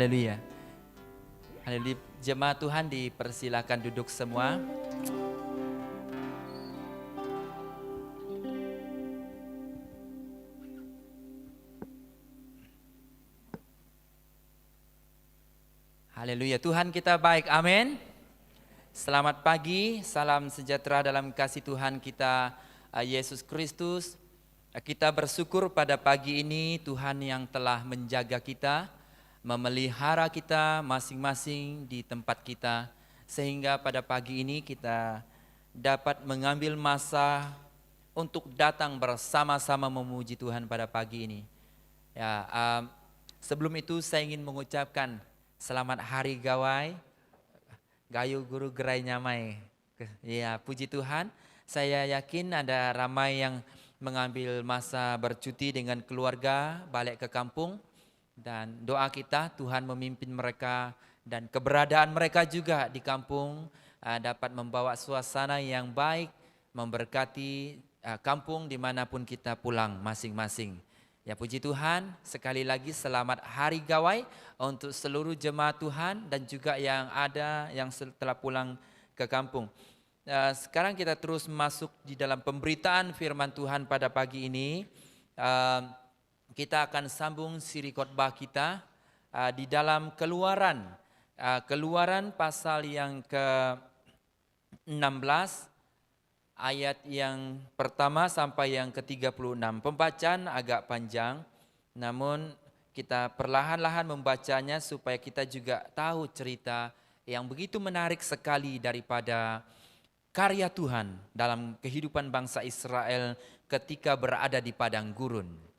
Haleluya. Haleluya. Jemaat Tuhan dipersilakan duduk semua. Haleluya. Tuhan kita baik. Amin. Selamat pagi, salam sejahtera dalam kasih Tuhan kita Yesus Kristus. Kita bersyukur pada pagi ini Tuhan yang telah menjaga kita, memelihara kita masing-masing di tempat kita, sehingga pada pagi ini kita dapat mengambil masa untuk datang bersama-sama memuji Tuhan pada pagi ini. Ya, sebelum itu saya ingin mengucapkan selamat hari Gawai, Gayu Guru Gerai Nyamai. Ya, puji Tuhan. Saya yakin ada ramai yang mengambil masa bercuti dengan keluarga, balik ke kampung. Dan doa kita Tuhan memimpin mereka dan keberadaan mereka juga di kampung dapat membawa suasana yang baik, memberkati kampung dimanapun kita pulang masing-masing. Ya, puji Tuhan, sekali lagi selamat hari Gawai untuk seluruh jemaat Tuhan dan juga yang ada yang setelah pulang ke kampung. Sekarang kita terus masuk di dalam pemberitaan firman Tuhan pada pagi ini. Kita akan sambung siri khotbah kita di dalam Keluaran. Keluaran pasal yang ke-16. Ayat yang pertama sampai yang ke-36. Pembacaan agak panjang, namun kita perlahan-lahan membacanya supaya kita juga tahu cerita yang begitu menarik sekali daripada karya Tuhan dalam kehidupan bangsa Israel ketika berada di padang gurun.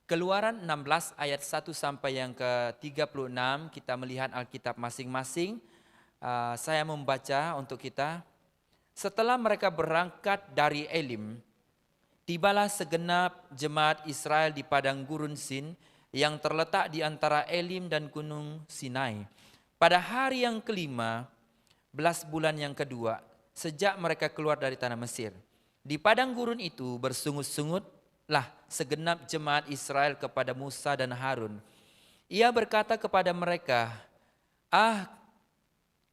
Keluaran 16 ayat 1 sampai yang ke-36, kita melihat Alkitab masing-masing. Saya membaca untuk kita. Setelah mereka berangkat dari Elim, tibalah segenap jemaat Israel di padang gurun Sin yang terletak di antara Elim dan gunung Sinai. Pada hari yang kelima, belas bulan yang kedua, sejak mereka keluar dari tanah Mesir. Di padang gurun itu bersungut-sungutlah segenap jemaat Israel kepada Musa dan Harun. Ia berkata kepada mereka,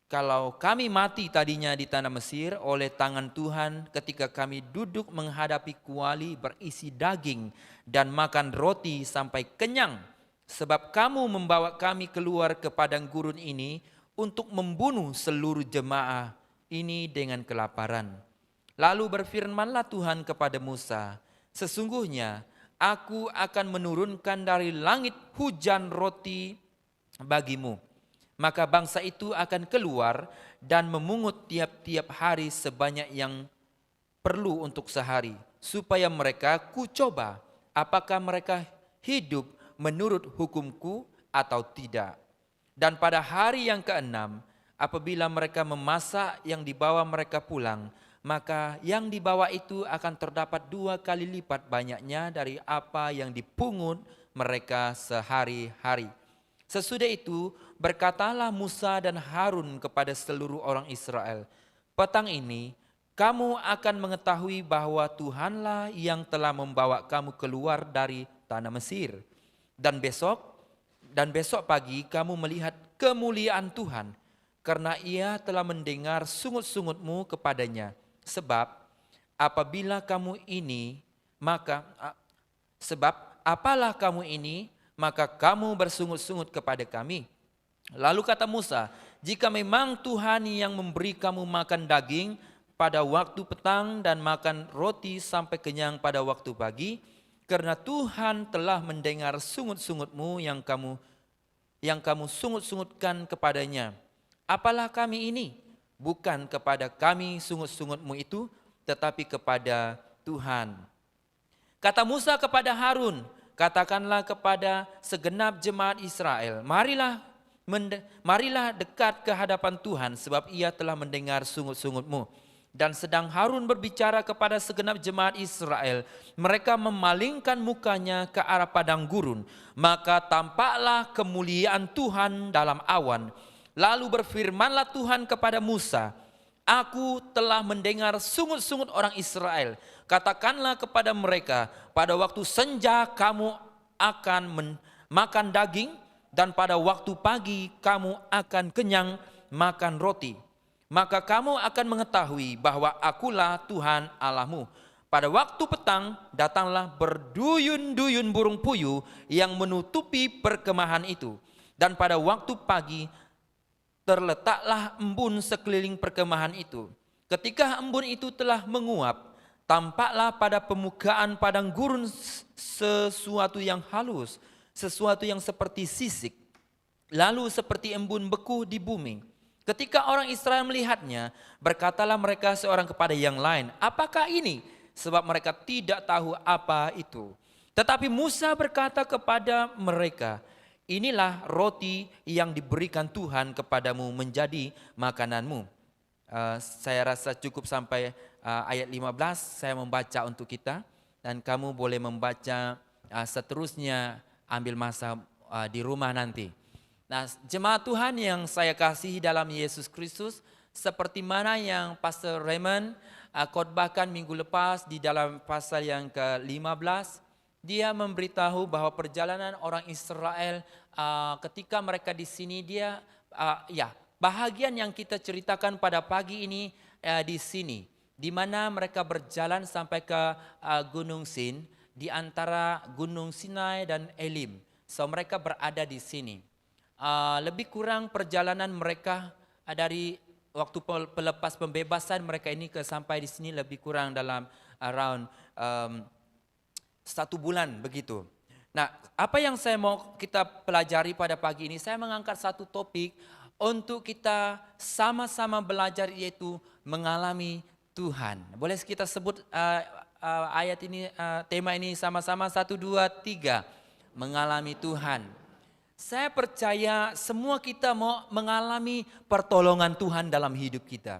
kalau kami mati tadinya di tanah Mesir oleh tangan Tuhan ketika kami duduk menghadapi kuali berisi daging dan makan roti sampai kenyang. Sebab kamu membawa kami keluar ke padang gurun ini untuk membunuh seluruh jemaah ini dengan kelaparan. Lalu berfirmanlah Tuhan kepada Musa, sesungguhnya aku akan menurunkan dari langit hujan roti bagimu. Maka bangsa itu akan keluar dan memungut tiap-tiap hari sebanyak yang perlu untuk sehari. Supaya mereka kucoba apakah mereka hidup menurut hukumku atau tidak. Dan pada hari yang keenam, apabila mereka memasak yang dibawa mereka pulang, maka yang dibawa itu akan terdapat 2 kali lipat banyaknya dari apa yang dipungut mereka sehari-hari. Sesudah itu berkatalah Musa dan Harun kepada seluruh orang Israel, petang ini kamu akan mengetahui bahwa Tuhanlah yang telah membawa kamu keluar dari tanah Mesir. Dan besok pagi kamu melihat kemuliaan Tuhan, karena Ia telah mendengar sungut-sungutmu kepadanya. Sebab apalah kamu ini, maka kamu bersungut-sungut kepada kami. Lalu kata Musa, jika memang Tuhan yang memberi kamu makan daging pada waktu petang dan makan roti sampai kenyang pada waktu pagi, karena Tuhan telah mendengar sungut-sungutmu yang kamu sungut-sungutkan kepadanya. Apalah kami ini? Bukan kepada kami sungut-sungutmu itu, tetapi kepada Tuhan. Kata Musa kepada Harun, katakanlah kepada segenap jemaat Israel, marilah dekat ke hadapan Tuhan, sebab Ia telah mendengar sungut-sungutmu. Dan sedang Harun berbicara kepada segenap jemaat Israel, mereka memalingkan mukanya ke arah padang gurun. Maka tampaklah kemuliaan Tuhan dalam awan. Lalu berfirmanlah Tuhan kepada Musa, aku telah mendengar sungut-sungut orang Israel. Katakanlah kepada mereka, pada waktu senja kamu akan makan daging, dan pada waktu pagi kamu akan kenyang makan roti. Maka kamu akan mengetahui bahwa akulah Tuhan Allahmu. Pada waktu petang datanglah berduyun-duyun burung puyuh yang menutupi perkemahan itu. Dan pada waktu pagi terletaklah embun sekeliling perkemahan itu. Ketika embun itu telah menguap, tampaklah pada permukaan padang gurun sesuatu yang halus, sesuatu yang seperti sisik, lalu seperti embun beku di bumi. Ketika orang Israel melihatnya, berkatalah mereka seorang kepada yang lain, apakah ini? Sebab mereka tidak tahu apa itu. Tetapi Musa berkata kepada mereka, inilah roti yang diberikan Tuhan kepadamu menjadi makananmu. Saya rasa cukup sampai ayat 15, saya membaca untuk kita. Dan kamu boleh membaca seterusnya, ambil masa di rumah nanti. Nah, jemaat Tuhan yang saya kasihi dalam Yesus Kristus, seperti mana yang Pastor Raymond khotbahkan minggu lepas di dalam pasal yang ke-15, dia memberitahu bahwa perjalanan orang Israel ketika mereka di sini, dia bahagian yang kita ceritakan pada pagi ini di sini, di mana mereka berjalan sampai ke Gunung Sin, di antara Gunung Sinai dan Elim. So mereka berada di sini. Lebih kurang perjalanan mereka dari waktu pelepas pembebasan mereka ini ke sampai di sini lebih kurang dalam around 1 bulan begitu. Nah, apa yang saya mau kita pelajari pada pagi ini, saya mengangkat satu topik untuk kita sama-sama belajar, yaitu mengalami Tuhan. Boleh kita sebut ayat ini, tema ini sama-sama, 1, 2, 3, mengalami Tuhan. Saya percaya semua kita mau mengalami pertolongan Tuhan dalam hidup kita.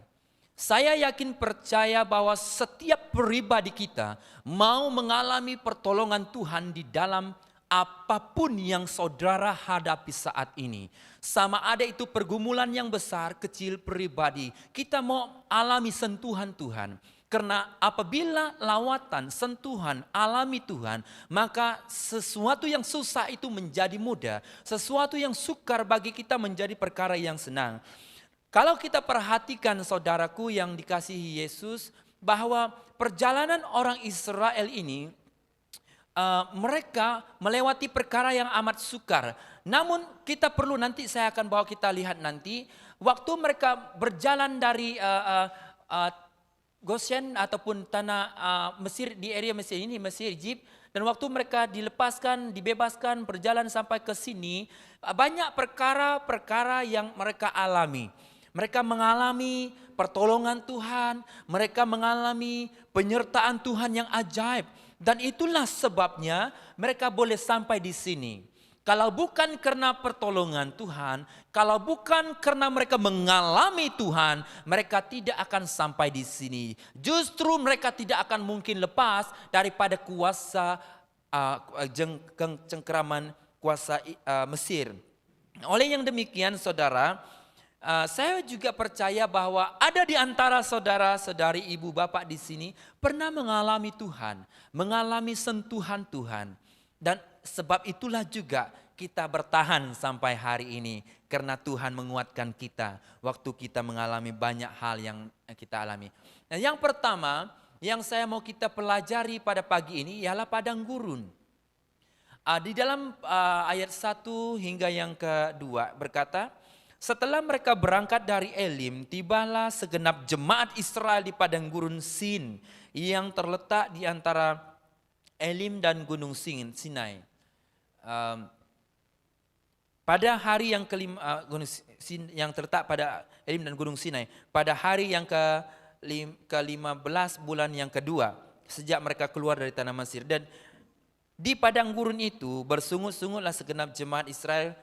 Saya yakin percaya bahwa setiap pribadi kita mau mengalami pertolongan Tuhan di dalam apapun yang saudara hadapi saat ini. Sama ada itu pergumulan yang besar, kecil, pribadi. Kita mau alami sentuhan Tuhan. Karena apabila lawatan, sentuhan, alami Tuhan, maka sesuatu yang susah itu menjadi mudah. Sesuatu yang sukar bagi kita menjadi perkara yang senang. Kalau kita perhatikan saudaraku yang dikasihi Yesus, bahwa perjalanan orang Israel ini, mereka melewati perkara yang amat sukar. Namun kita perlu, nanti saya akan bawa kita lihat nanti, waktu mereka berjalan dari Goshen ataupun tanah Mesir, di area Mesir ini, Mesir, Egypt, dan waktu mereka dilepaskan, dibebaskan, berjalan sampai ke sini, banyak perkara-perkara yang mereka alami. Mereka mengalami pertolongan Tuhan, mereka mengalami penyertaan Tuhan yang ajaib, dan itulah sebabnya mereka boleh sampai di sini. Kalau bukan karena pertolongan Tuhan, kalau bukan karena mereka mengalami Tuhan, mereka tidak akan sampai di sini. Justru mereka tidak akan mungkin lepas daripada kuasa cengkeraman kuasa Mesir. Oleh yang demikian saudara, saya juga percaya bahwa ada di antara saudara-saudari, ibu bapak di sini pernah mengalami Tuhan, mengalami sentuhan Tuhan. Dan sebab itulah juga kita bertahan sampai hari ini, karena Tuhan menguatkan kita waktu kita mengalami banyak hal yang kita alami. Nah, yang pertama yang saya mau kita pelajari pada pagi ini ialah padang gurun. Di dalam ayat 1 hingga yang kedua berkata, setelah mereka berangkat dari Elim, tibalah segenap jemaat Israel di padang gurun Sin yang terletak di antara Elim dan Gunung Sinai. Pada hari yang kelima, yang terletak pada Elim dan Gunung Sinai, pada hari yang ke-15 bulan yang kedua, sejak mereka keluar dari tanah Mesir. Dan di padang gurun itu bersungut-sungutlah segenap jemaat Israel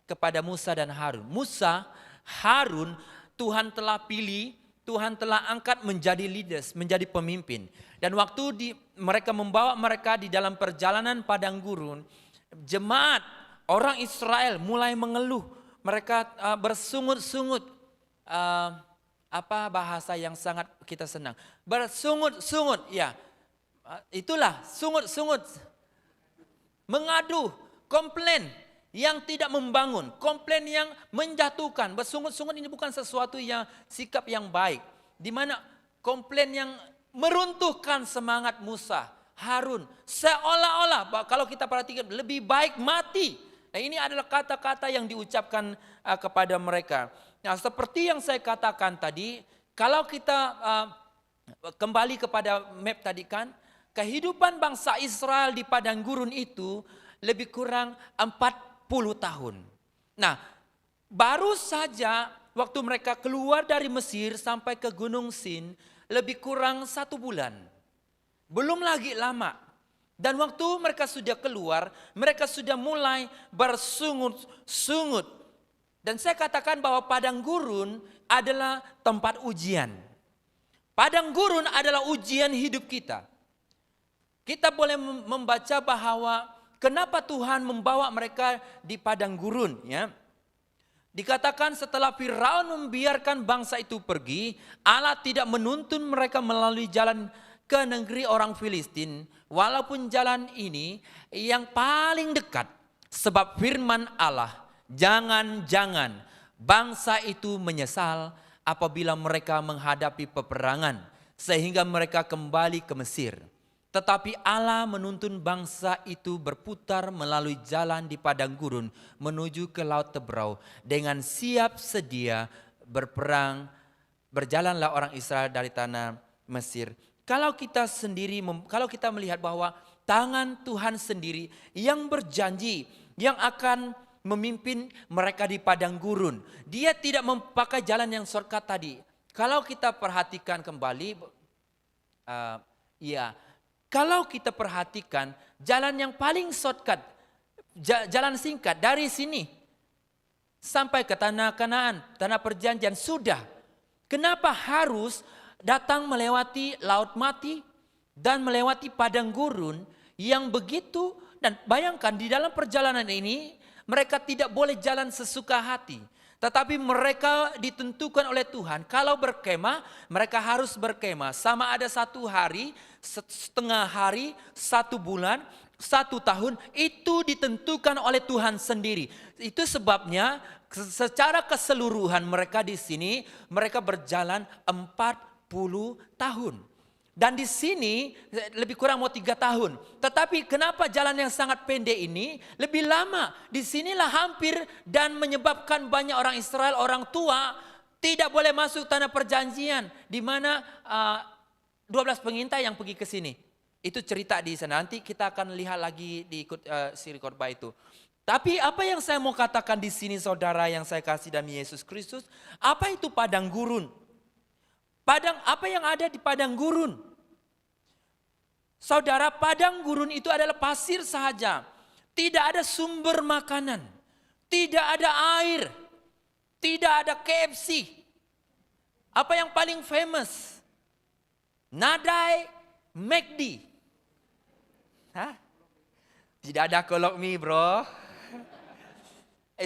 kepada Musa dan Harun. Musa, Harun, Tuhan telah pilih, Tuhan telah angkat menjadi leaders, menjadi pemimpin. Dan waktu mereka membawa mereka di dalam perjalanan padang gurun, jemaat orang Israel mulai mengeluh. Mereka bersungut-sungut. Apa bahasa yang sangat kita senang? Bersungut-sungut, ya. Itulah sungut-sungut. Mengadu, komplain yang tidak membangun, komplain yang menjatuhkan. Bersungut-sungut ini bukan sesuatu yang sikap yang baik. Di mana komplain yang meruntuhkan semangat Musa, Harun. Seolah-olah kalau kita perhatikan lebih baik mati. Nah, ini adalah kata-kata yang diucapkan kepada mereka. Nah, seperti yang saya katakan tadi, kalau kita kembali kepada map tadi kan, kehidupan bangsa Israel di padang gurun itu lebih kurang 40 tahun. Nah, baru saja waktu mereka keluar dari Mesir sampai ke Gunung Sin, lebih kurang 1 bulan. Belum lagi lama. Dan waktu mereka sudah keluar, mereka sudah mulai bersungut-sungut. Dan saya katakan bahwa padang gurun adalah tempat ujian. Padang gurun adalah ujian hidup kita. Kita boleh membaca bahwa kenapa Tuhan membawa mereka di padang gurun, ya. Dikatakan setelah Firaun membiarkan bangsa itu pergi, Allah tidak menuntun mereka melalui jalan ke negeri orang Filistin, walaupun jalan ini yang paling dekat. Sebab firman Allah, jangan-jangan bangsa itu menyesal apabila mereka menghadapi peperangan, sehingga mereka kembali ke Mesir. Tetapi Allah menuntun bangsa itu berputar melalui jalan di padang gurun menuju ke Laut Teberau dengan siap sedia berperang. Berjalanlah orang Israel dari tanah Mesir. Kalau kita melihat bahwa tangan Tuhan sendiri yang berjanji yang akan memimpin mereka di padang gurun. Dia tidak memakai jalan yang shortcut tadi. Kalau kita perhatikan kembali, kalau kita perhatikan jalan yang paling shortcut, jalan singkat dari sini sampai ke tanah Kanaan, tanah perjanjian sudah. Kenapa harus datang melewati laut mati dan melewati padang gurun yang begitu? Dan bayangkan di dalam perjalanan ini mereka tidak boleh jalan sesuka hati. Tetapi mereka ditentukan oleh Tuhan. Kalau berkemah, mereka harus berkemah. Sama ada 1 hari, setengah hari, 1 bulan, 1 tahun. Itu ditentukan oleh Tuhan sendiri. Itu sebabnya secara keseluruhan mereka di sini, mereka berjalan 40 tahun. Dan di sini lebih kurang mau 3 tahun. Tetapi kenapa jalan yang sangat pendek ini lebih lama? Di sinilah hampir dan menyebabkan banyak orang Israel, orang tua tidak boleh masuk tanah perjanjian. Di mana 12 pengintai yang pergi ke sini. Itu cerita di sana. Nanti kita akan lihat lagi di siri khotbah itu. Tapi apa yang saya mau katakan di sini saudara yang saya kasih dalam Yesus Kristus. Apa itu padang gurun? Apa yang ada di padang gurun? Saudara, padang gurun itu adalah pasir saja. Tidak ada sumber makanan. Tidak ada air. Tidak ada KFC. Apa yang paling famous? Nadai McD. Hah? Tidak ada kolok mie, bro.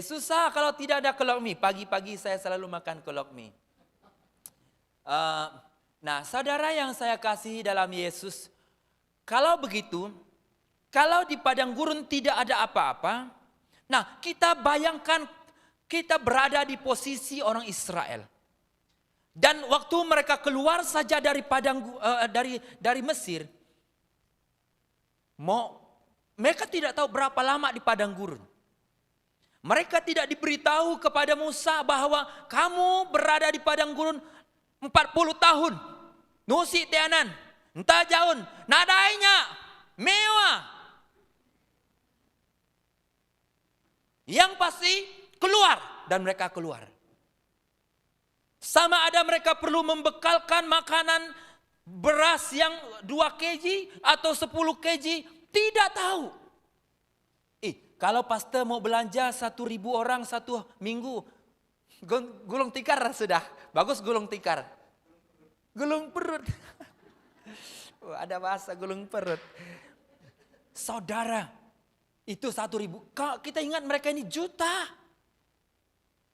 Susah kalau tidak ada kolok mie. Pagi-pagi saya selalu makan kolok mie. Nah, saudara yang saya kasihi dalam Yesus, kalau begitu, kalau di padang gurun tidak ada apa-apa, nah kita bayangkan kita berada di posisi orang Israel. Dan waktu mereka keluar saja dari dari Mesir, mereka tidak tahu berapa lama di padang gurun. Mereka tidak diberitahu kepada Musa bahwa kamu berada di padang gurun 40 tahun. Nusi teanan, entah jaun, nadainya, mewah. Yang pasti keluar dan mereka keluar. Sama ada mereka perlu membekalkan makanan beras yang 2 kg atau 10 kg, tidak tahu. Kalau pastor mau belanja 1.000 orang 1 minggu, gulung tikar sudah. Bagus gulung tikar. Gulung perut. Ada bahasa gulung perut. Saudara, itu 1.000. Kita ingat mereka ini juta.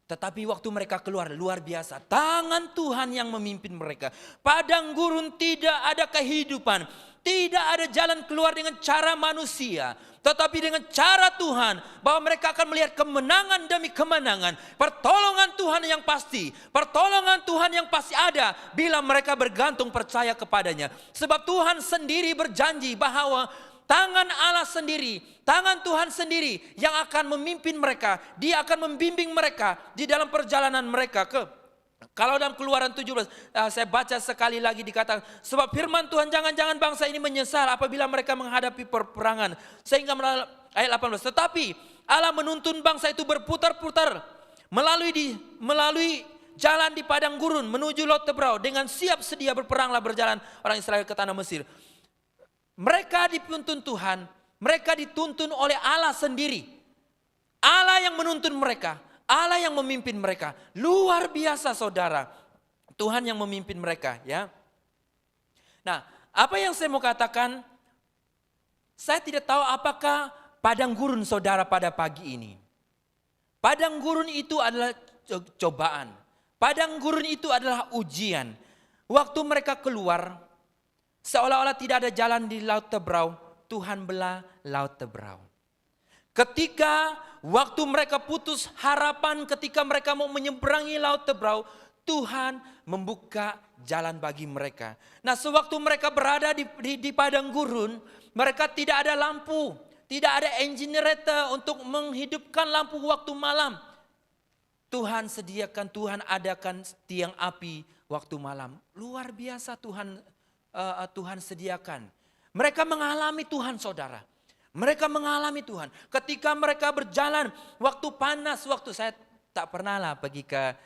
Tetapi waktu mereka keluar, luar biasa. Tangan Tuhan yang memimpin mereka. Padang gurun tidak ada kehidupan. Tidak ada jalan keluar dengan cara manusia. Tetapi dengan cara Tuhan. Bahwa mereka akan melihat kemenangan demi kemenangan. Pertolongan Tuhan yang pasti. Pertolongan Tuhan yang pasti ada. Bila mereka bergantung percaya kepadanya. Sebab Tuhan sendiri berjanji bahwa tangan Allah sendiri, tangan Tuhan sendiri yang akan memimpin mereka. Dia akan membimbing mereka di dalam perjalanan mereka kalau dalam Keluaran 17, saya baca sekali lagi dikatakan, sebab firman Tuhan, jangan-jangan bangsa ini menyesal apabila mereka menghadapi perperangan. Sehingga ayat 18, tetapi Allah menuntun bangsa itu berputar-putar melalui jalan di padang gurun menuju Laut Tebrau. Dengan siap sedia berperanglah berjalan orang Israel ke tanah Mesir. Mereka dituntun Tuhan, mereka dituntun oleh Allah sendiri. Allah yang menuntun mereka, Allah yang memimpin mereka. Luar biasa saudara, Tuhan yang memimpin mereka ya. Nah, apa yang saya mau katakan, saya tidak tahu apakah padang gurun saudara pada pagi ini. Padang gurun itu adalah cobaan. Padang gurun itu adalah ujian. Waktu mereka keluar, seolah-olah tidak ada jalan di Laut Tebrau, Tuhan belah Laut Tebrau. Ketika waktu mereka putus harapan, ketika mereka mau menyeberangi Laut Tebrau, Tuhan membuka jalan bagi mereka. Nah, sewaktu mereka berada di padang gurun, mereka tidak ada lampu, tidak ada generator untuk menghidupkan lampu waktu malam. Tuhan sediakan, Tuhan adakan tiang api waktu malam. Luar biasa Tuhan sediakan. Mereka mengalami Tuhan saudara. Mereka mengalami Tuhan. Ketika mereka berjalan, waktu panas, waktu saya tak pernah lah pergi ke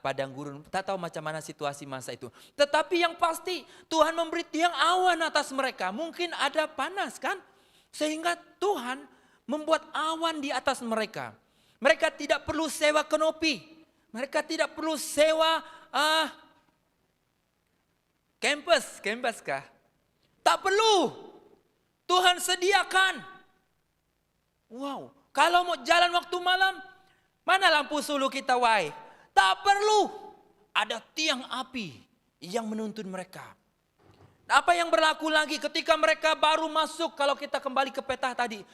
padang gurun. Tak tahu macam mana situasi masa itu. Tetapi yang pasti Tuhan memberi tiang awan atas mereka. Mungkin ada panas kan? Sehingga Tuhan membuat awan di atas mereka. Mereka tidak perlu sewa kanopi. Mereka tidak perlu sewa Campus kah? Tak perlu. Tuhan sediakan. Wow, kalau mau jalan waktu malam, mana lampu sulu kita wai? Tak perlu. Ada tiang api yang menuntun mereka. Apa yang berlaku lagi ketika mereka baru masuk, kalau kita kembali ke peta tadi,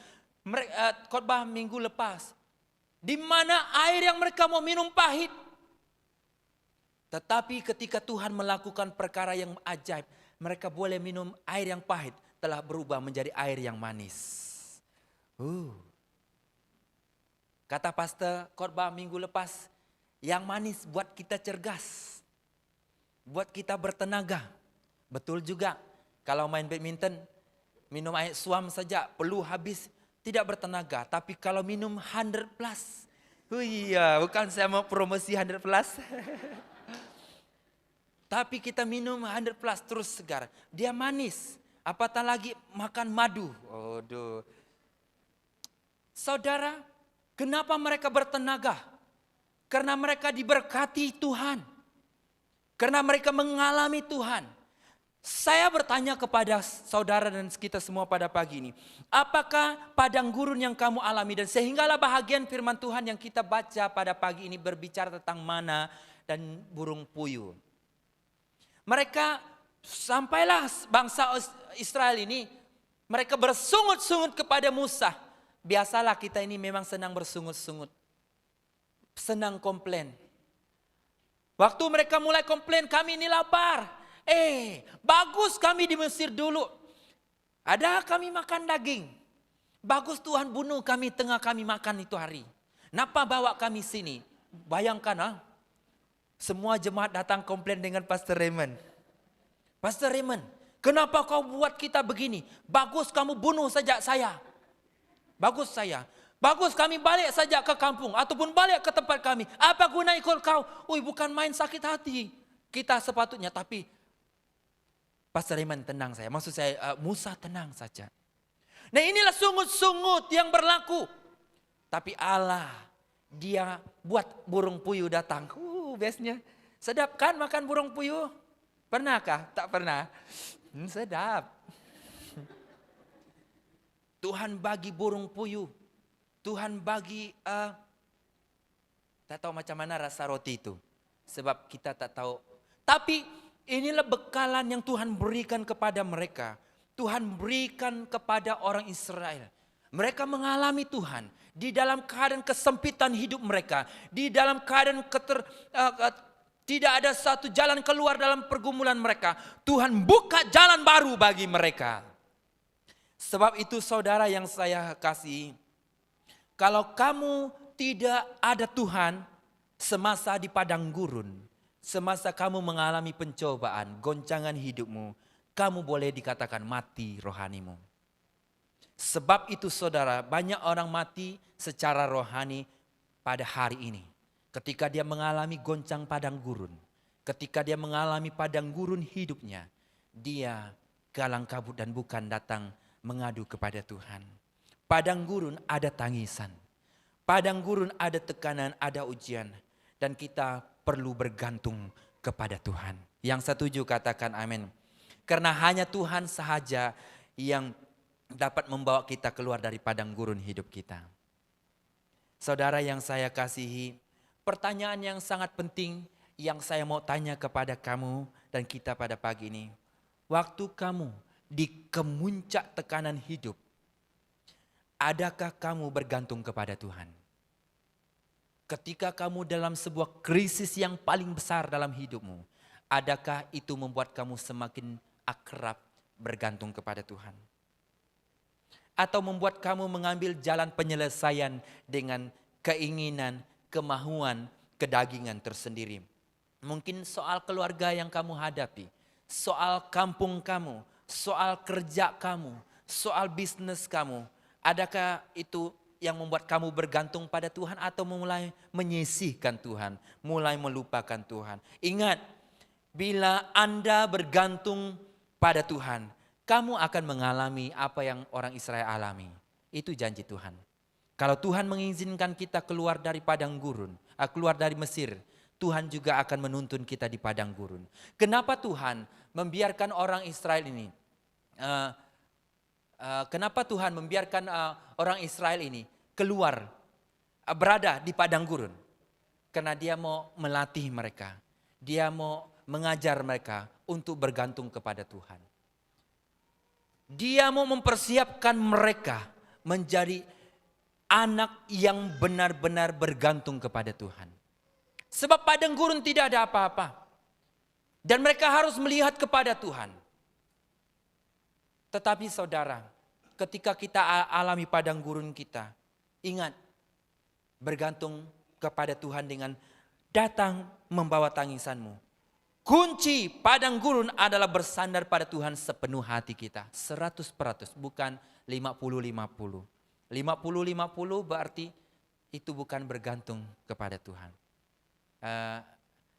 khotbah minggu lepas. Di mana air yang mereka mau minum pahit. Tetapi ketika Tuhan melakukan perkara yang ajaib, mereka boleh minum air yang pahit, telah berubah menjadi air yang manis. Kata pastor khotbah minggu lepas, yang manis buat kita cergas, buat kita bertenaga. Betul juga, kalau main badminton, minum air suam saja perlu habis, tidak bertenaga. Tapi kalau minum 100 plus, bukan saya mau promosi 100 plus. Tapi kita minum 100 plus terus segar. Dia manis. Apatah lagi makan madu. Saudara, kenapa mereka bertenaga? Karena mereka diberkati Tuhan. Karena mereka mengalami Tuhan. Saya bertanya kepada saudara dan kita semua pada pagi ini. Apakah padang gurun yang kamu alami? Dan sehinggalah bahagian firman Tuhan yang kita baca pada pagi ini berbicara tentang mana dan burung puyuh. Mereka sampailah bangsa Israel ini, mereka bersungut-sungut kepada Musa. Biasalah kita ini memang senang bersungut-sungut. Senang komplain. Waktu mereka mulai komplain, kami ini lapar. Bagus kami di Mesir dulu. Ada kami makan daging. Bagus Tuhan bunuh kami tengah kami makan itu hari. Napa bawa kami sini? Bayangkan semua jemaat datang komplain dengan Pastor Raymond. Pastor Raymond, kenapa kau buat kita begini? Bagus kamu bunuh saja saya. Bagus saya. Bagus kami balik saja ke kampung ataupun balik ke tempat kami. Apa guna ikut kau? Bukan main sakit hati. Kita sepatutnya, tapi Pastor Raymond tenang saya. Maksud saya Musa tenang saja. Nah, inilah sungut-sungut yang berlaku. Tapi Allah, dia buat burung puyuh datang. Bestnya. Sedap kan makan burung puyuh? Pernahkah? Tak pernah. Sedap. Tuhan bagi burung puyuh. Tuhan bagi Tak tahu macam mana rasa roti itu. Sebab kita tak tahu. Tapi inilah bekalan yang Tuhan berikan kepada mereka. Tuhan berikan kepada orang Israel. Mereka mengalami Tuhan di dalam keadaan kesempitan hidup mereka. Di dalam keadaan tidak ada satu jalan keluar dalam pergumulan mereka. Tuhan buka jalan baru bagi mereka. Sebab itu saudara yang saya kasihi, kalau kamu tidak ada Tuhan semasa di padang gurun, semasa kamu mengalami pencobaan, goncangan hidupmu, kamu boleh dikatakan mati rohanimu. Sebab itu saudara, banyak orang mati secara rohani pada hari ini. Ketika dia mengalami goncang padang gurun, ketika dia mengalami padang gurun hidupnya, dia galang kabut dan bukan datang mengadu kepada Tuhan. Padang gurun ada tangisan. Padang gurun ada tekanan, ada ujian. Dan kita perlu bergantung kepada Tuhan. Yang setuju katakan amin. Karena hanya Tuhan sahaja yang dapat membawa kita keluar dari padang gurun hidup kita. Saudara yang saya kasihi, pertanyaan yang sangat penting yang saya mau tanya kepada kamu dan kita pada pagi ini. Waktu kamu di kemuncak tekanan hidup, adakah kamu bergantung kepada Tuhan? Ketika kamu dalam sebuah krisis yang paling besar dalam hidupmu, adakah itu membuat kamu semakin akrab bergantung kepada Tuhan? Atau membuat kamu mengambil jalan penyelesaian dengan keinginan, kemahuan, kedagingan tersendiri? Mungkin soal keluarga yang kamu hadapi, soal kampung kamu, soal kerja kamu, soal bisnis kamu. Adakah itu yang membuat kamu bergantung pada Tuhan atau mulai menyisihkan Tuhan, mulai melupakan Tuhan? Ingat, bila Anda bergantung pada Tuhan, kamu akan mengalami apa yang orang Israel alami. Itu janji Tuhan. Kalau Tuhan mengizinkan kita keluar dari padang gurun, keluar dari Mesir, Tuhan juga akan menuntun kita di padang gurun. Kenapa Tuhan membiarkan orang Israel ini? Kenapa Tuhan membiarkan orang Israel ini keluar, berada di padang gurun? Karena dia mau melatih mereka. Dia mau mengajar mereka untuk bergantung kepada Tuhan. Dia mau mempersiapkan mereka menjadi anak yang benar-benar bergantung kepada Tuhan. Sebab padang gurun tidak ada apa-apa. Dan mereka harus melihat kepada Tuhan. Tetapi saudara, ketika kita alami padang gurun kita, ingat, bergantung kepada Tuhan dengan datang membawa tangisanmu. Kunci padang gurun adalah bersandar pada Tuhan sepenuh hati kita. 100%, bukan 50-50. 50-50 berarti itu bukan bergantung kepada Tuhan.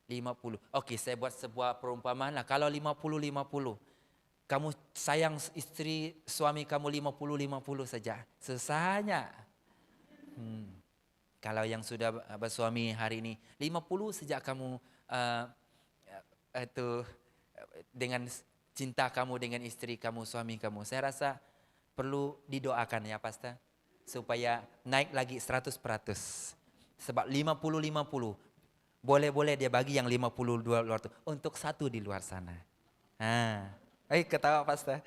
50. Oke, saya buat sebuah perumpamaan lah. Kalau 50-50, kamu sayang istri suami kamu 50-50 saja. Susahnya. Kalau yang sudah bersuami hari ini 50 sejak kamu itu dengan cinta kamu dengan istri kamu, suami kamu. Saya rasa perlu didoakan ya Pastor, supaya naik lagi 100%. Sebab 50-50. Boleh-boleh dia bagi yang 52 luar itu untuk satu di luar sana. Ketawa Pastor.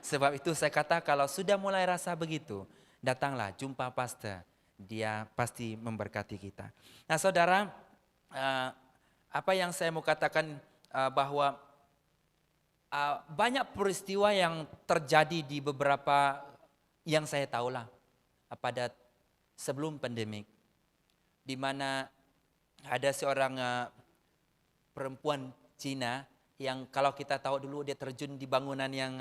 Sebab itu saya kata kalau sudah mulai rasa begitu, datanglah jumpa Pastor. Dia pasti memberkati kita. Nah saudara, apa yang saya mau katakan bahwa banyak peristiwa yang terjadi di beberapa yang saya tahulah pada sebelum pandemik, di mana ada seorang perempuan Cina yang kalau kita tahu dulu dia terjun di bangunan yang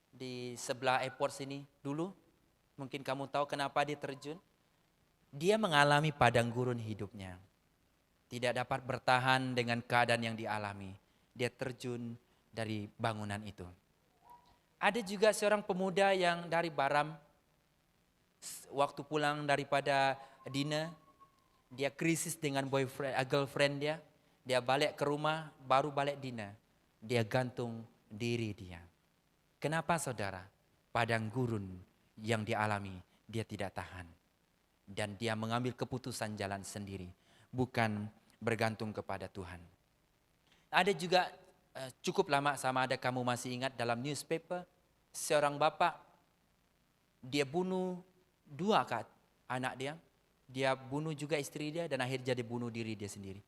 di sebelah airport sini dulu. Mungkin kamu tahu kenapa dia terjun. Dia mengalami padang gurun hidupnya. Tidak dapat bertahan dengan keadaan yang dialami. Dia terjun dari bangunan itu. Ada juga seorang pemuda yang dari Baram, waktu pulang daripada dinner, dia krisis dengan girlfriend dia. Dia balik ke rumah, baru balik dinner. Dia gantung diri dia. Kenapa saudara? Padang gurun yang dialami, dia tidak tahan. Dan dia mengambil keputusan jalan sendiri, bukan bergantung kepada Tuhan. Ada juga cukup lama, sama ada kamu masih ingat dalam newspaper, seorang bapak, dia bunuh 2 anak dia. Dia bunuh juga istri dia dan akhirnya dia bunuh diri dia sendiri.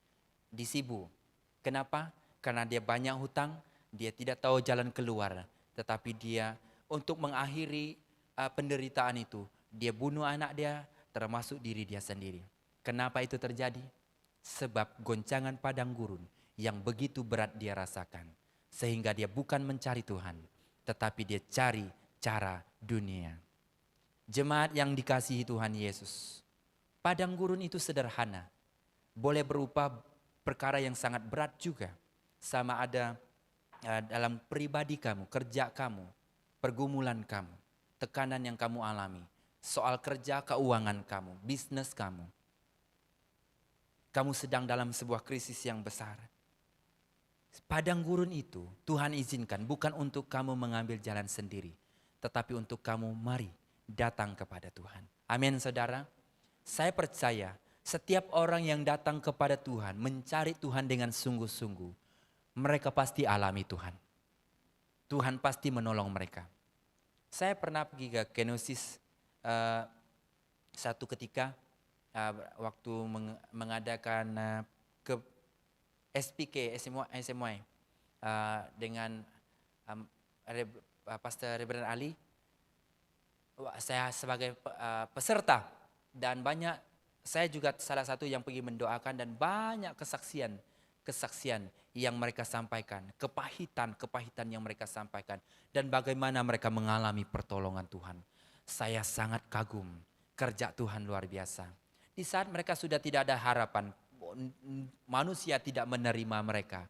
Di Cebu. Kenapa? Karena dia banyak hutang, dia tidak tahu jalan keluar. Tetapi dia untuk mengakhiri penderitaan itu, dia bunuh anak dia, termasuk diri dia sendiri. Kenapa itu terjadi? Sebab goncangan padang gurun yang begitu berat dia rasakan. Sehingga dia bukan mencari Tuhan, tetapi dia cari cara dunia. Jemaat yang dikasihi Tuhan Yesus, padang gurun itu sederhana. Boleh berupa perkara yang sangat berat juga. Sama ada dalam pribadi kamu, kerja kamu, pergumulan kamu, tekanan yang kamu alami. Soal kerja, keuangan kamu, bisnis kamu. Kamu sedang dalam sebuah krisis yang besar. Padang gurun itu Tuhan izinkan bukan untuk kamu mengambil jalan sendiri, tetapi untuk kamu mari datang kepada Tuhan. Amin saudara. Saya percaya setiap orang yang datang kepada Tuhan, mencari Tuhan dengan sungguh-sungguh, mereka pasti alami Tuhan. Tuhan pasti menolong mereka. Saya pernah pergi ke Kenosis satu ketika waktu mengadakan ke SPK, SMY dengan Pastor Reverend Ali. Saya sebagai peserta dan saya juga salah satu yang pergi mendoakan dan banyak kesaksian yang mereka sampaikan, kepahitan yang mereka sampaikan dan bagaimana mereka mengalami pertolongan Tuhan. Saya sangat kagum kerja Tuhan luar biasa. Di saat mereka sudah tidak ada harapan, manusia tidak menerima mereka.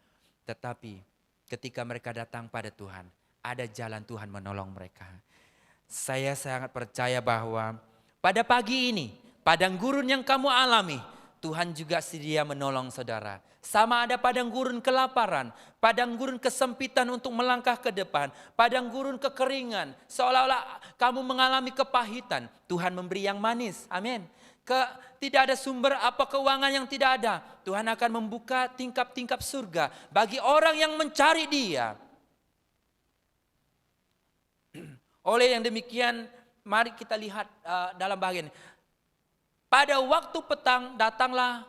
Tetapi ketika mereka datang pada Tuhan, ada jalan Tuhan menolong mereka. Saya sangat percaya bahwa pada pagi ini, padang gurun yang kamu alami, Tuhan juga sedia menolong saudara. Sama ada padang gurun kelaparan, padang gurun kesempitan untuk melangkah ke depan, padang gurun kekeringan, seolah-olah kamu mengalami kepahitan. Tuhan memberi yang manis, amin. Tidak ada sumber keuangan yang tidak ada. Tuhan akan membuka tingkap-tingkap surga bagi orang yang mencari Dia. Oleh yang demikian, mari kita lihat dalam bagian ini. Pada waktu petang datanglah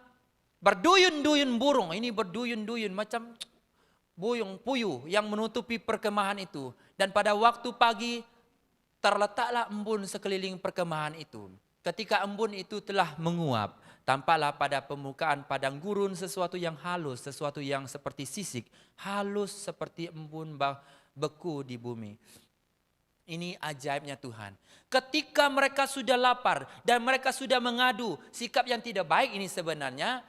berduyun-duyun burung. Ini berduyun-duyun macam puyuh yang menutupi perkemahan itu. Dan pada waktu pagi terletaklah embun sekeliling perkemahan itu. Ketika embun itu telah menguap, tampaklah pada permukaan padang gurun sesuatu yang halus, sesuatu yang seperti sisik, halus seperti embun beku di bumi. Ini ajaibnya Tuhan. Ketika mereka sudah lapar dan mereka sudah mengadu sikap yang tidak baik ini sebenarnya,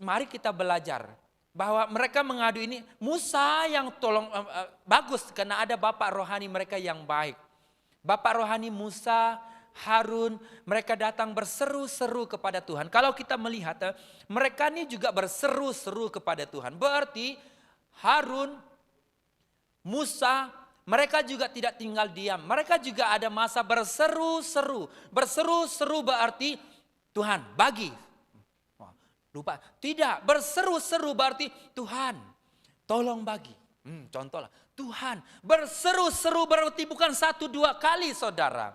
mari kita belajar bahwa mereka mengadu ini Musa yang tolong bagus karena ada bapak rohani mereka yang baik. Bapak rohani Musa, Harun, mereka datang berseru-seru kepada Tuhan. Kalau kita melihat mereka ini juga berseru-seru kepada Tuhan. Berarti Harun, Musa, mereka juga tidak tinggal diam. Mereka juga ada masa berseru-seru. Berseru-seru berarti Tuhan bagi. Lupa. Tidak, berseru-seru berarti Tuhan tolong bagi. Contohlah, Tuhan berseru-seru berarti bukan 1-2 kali saudara.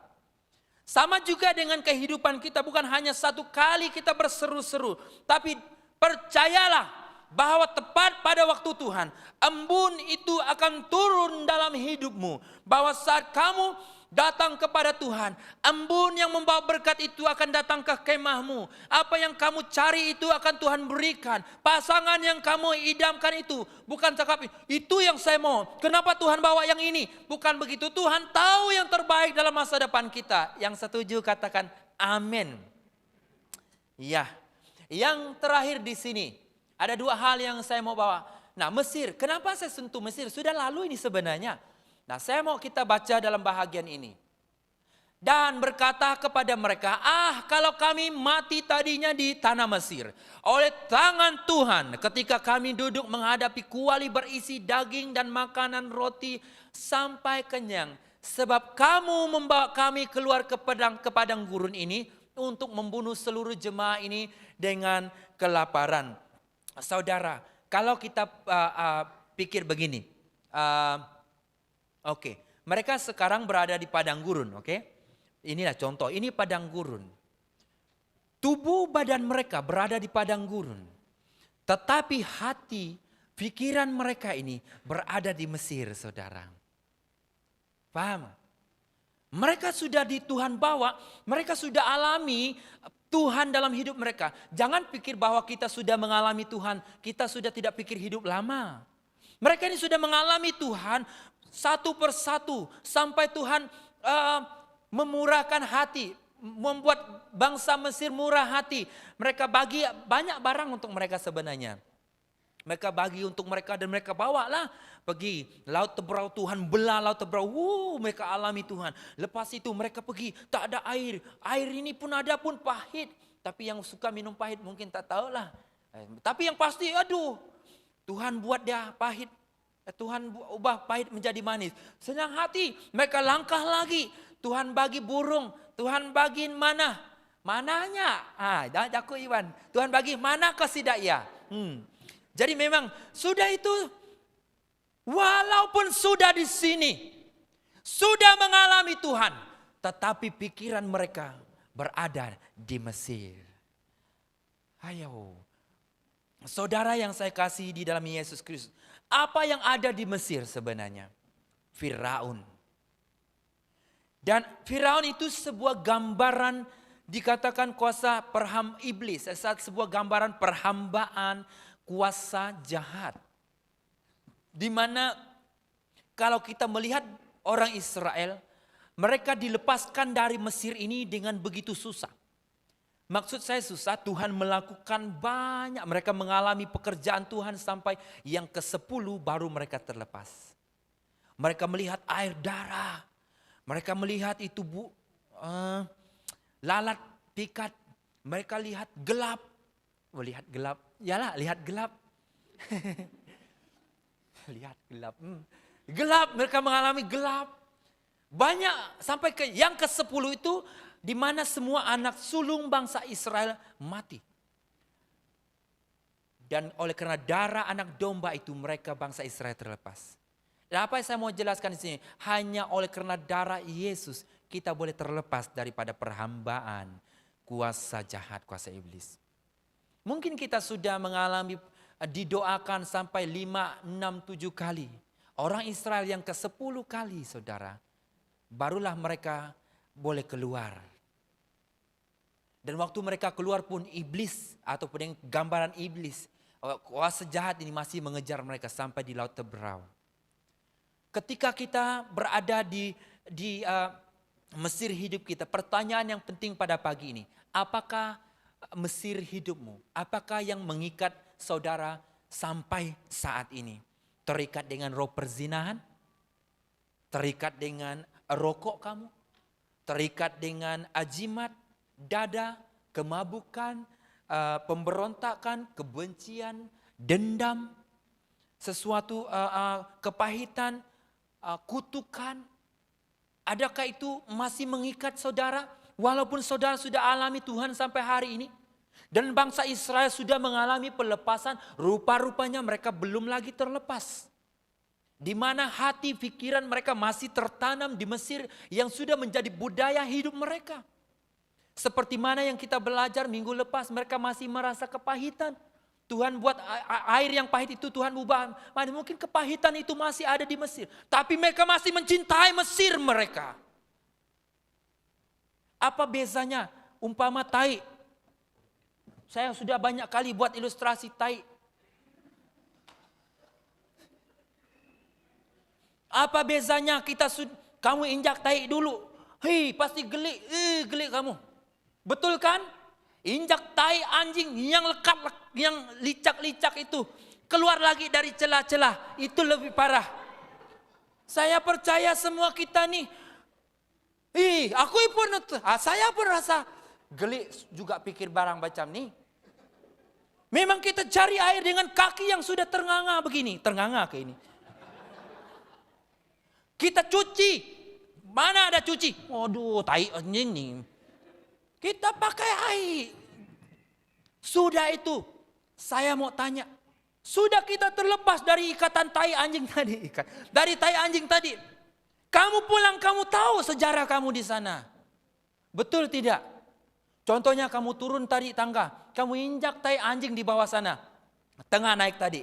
Sama juga dengan kehidupan kita, bukan hanya 1 kali kita berseru-seru. Tapi percayalah bahwa tepat pada waktu Tuhan, embun itu akan turun dalam hidupmu. Bahwa saat kamu datang kepada Tuhan, embun yang membawa berkat itu akan datang ke kemahmu. Apa yang kamu cari itu akan Tuhan berikan. Pasangan yang kamu idamkan itu bukan cakap itu yang saya mau. Kenapa Tuhan bawa yang ini? Bukan begitu. Tuhan tahu yang terbaik dalam masa depan kita. Yang setuju katakan amin. Ya. Yang terakhir di sini ada 2 hal yang saya mau bawa. Nah, Mesir. Kenapa saya sentuh Mesir? Sudah lalu ini sebenarnya. Nah, saya mau kita baca dalam bahagian ini. Dan berkata kepada mereka, kalau kami mati tadinya di tanah Mesir. Oleh tangan Tuhan ketika kami duduk menghadapi kuali berisi daging dan makanan roti sampai kenyang. Sebab kamu membawa kami keluar ke padang gurun ini untuk membunuh seluruh jemaah ini dengan kelaparan. Saudara, kalau kita pikir begini, oke, mereka sekarang berada di padang gurun, oke? Inilah contoh, ini padang gurun. Tubuh badan mereka berada di padang gurun, tetapi hati, pikiran mereka ini berada di Mesir, saudara. Paham? Mereka sudah di Tuhan bawa, mereka sudah alami Tuhan dalam hidup mereka. Jangan pikir bahwa kita sudah mengalami Tuhan, kita sudah tidak pikir hidup lama. Mereka ini sudah mengalami Tuhan satu persatu sampai Tuhan memurahkan hati, membuat bangsa Mesir murah hati. Mereka bagi banyak barang untuk mereka sebenarnya. Mereka bagi untuk mereka dan mereka bawalah pergi laut Teberau, Tuhan belah laut Teberau. Mereka alami Tuhan. Lepas itu mereka pergi, tak ada air. Air ini pun ada pun pahit. Tapi yang suka minum pahit mungkin tak tahulah. Tapi yang pasti Tuhan buat dia pahit. Tuhan ubah pahit menjadi manis. Senang hati, mereka langkah lagi. Tuhan bagi burung, Tuhan bagi mana? Mananya? Jaku Iwan. Tuhan bagi mana kesidak ya? Jadi memang sudah itu, walaupun sudah di sini, sudah mengalami Tuhan, tetapi pikiran mereka berada di Mesir. Ayo, saudara yang saya kasih di dalam Yesus Kristus, apa yang ada di Mesir sebenarnya? Firaun. Dan Firaun itu sebuah gambaran, dikatakan kuasa iblis, sebuah gambaran perhambaan, kuasa jahat. Di mana kalau kita melihat orang Israel, mereka dilepaskan dari Mesir ini dengan begitu susah. Maksud saya susah, Tuhan melakukan banyak. Mereka mengalami pekerjaan Tuhan sampai yang ke-10 baru mereka terlepas. Mereka melihat air darah. Mereka melihat itu lalat pikat. Mereka lihat gelap. Lihat gelap. Yalah, lihat gelap. Lihat gelap. Gelap, mereka mengalami gelap. Banyak sampai ke yang ke-10 itu di mana semua anak sulung bangsa Israel mati. Dan oleh karena darah anak domba itu mereka bangsa Israel terlepas. Dan apa yang saya mau jelaskan di sini? Hanya oleh karena darah Yesus kita boleh terlepas daripada perhambaan kuasa jahat, kuasa iblis. Mungkin kita sudah mengalami didoakan sampai 5, 6, 7 kali. Orang Israel yang ke-10 kali saudara, barulah mereka boleh keluar. Dan waktu mereka keluar pun iblis ataupun yang gambaran iblis, kuasa jahat ini masih mengejar mereka sampai di laut Teberau. Ketika kita berada di Mesir hidup kita, pertanyaan yang penting pada pagi ini, apakah Mesir hidupmu? Apakah yang mengikat saudara sampai saat ini? Terikat dengan roh perzinahan? Terikat dengan rokok kamu? Terikat dengan ajimat, dada, kemabukan, pemberontakan, kebencian, dendam, sesuatu kepahitan, kutukan. Adakah itu masih mengikat saudara? Walaupun saudara sudah alami Tuhan sampai hari ini. Dan bangsa Israel sudah mengalami pelepasan, rupa-rupanya mereka belum lagi terlepas. Di mana hati pikiran mereka masih tertanam di Mesir yang sudah menjadi budaya hidup mereka. Seperti mana yang kita belajar minggu lepas, mereka masih merasa kepahitan. Tuhan buat air yang pahit itu Tuhan ubah. Mungkin kepahitan itu masih ada di Mesir. Tapi mereka masih mencintai Mesir mereka. Apa bezanya umpama tai? Saya sudah banyak kali buat ilustrasi tai. Apa bezanya kamu injak tai dulu. Hei, pasti gelik, gelik kamu. Betul kan? Injak tai anjing yang lekat, yang licak-licak itu. Keluar lagi dari celah-celah. Itu lebih parah. Saya percaya semua kita nih. Saya pun rasa gelik juga pikir barang macam nih. Memang kita cari air dengan kaki yang sudah ternganga begini. Ternganga ke ini. Kita cuci Mana ada cuci? Waduh, tai anjing nih. Kita pakai air. Sudah itu, saya mau tanya. Sudah kita terlepas dari ikatan tai anjing tadi. Dari tai anjing tadi. Kamu pulang, kamu tahu sejarah kamu di sana. Betul tidak? Contohnya kamu turun tadi tangga. Kamu injak tai anjing di bawah sana. Tengah naik tadi.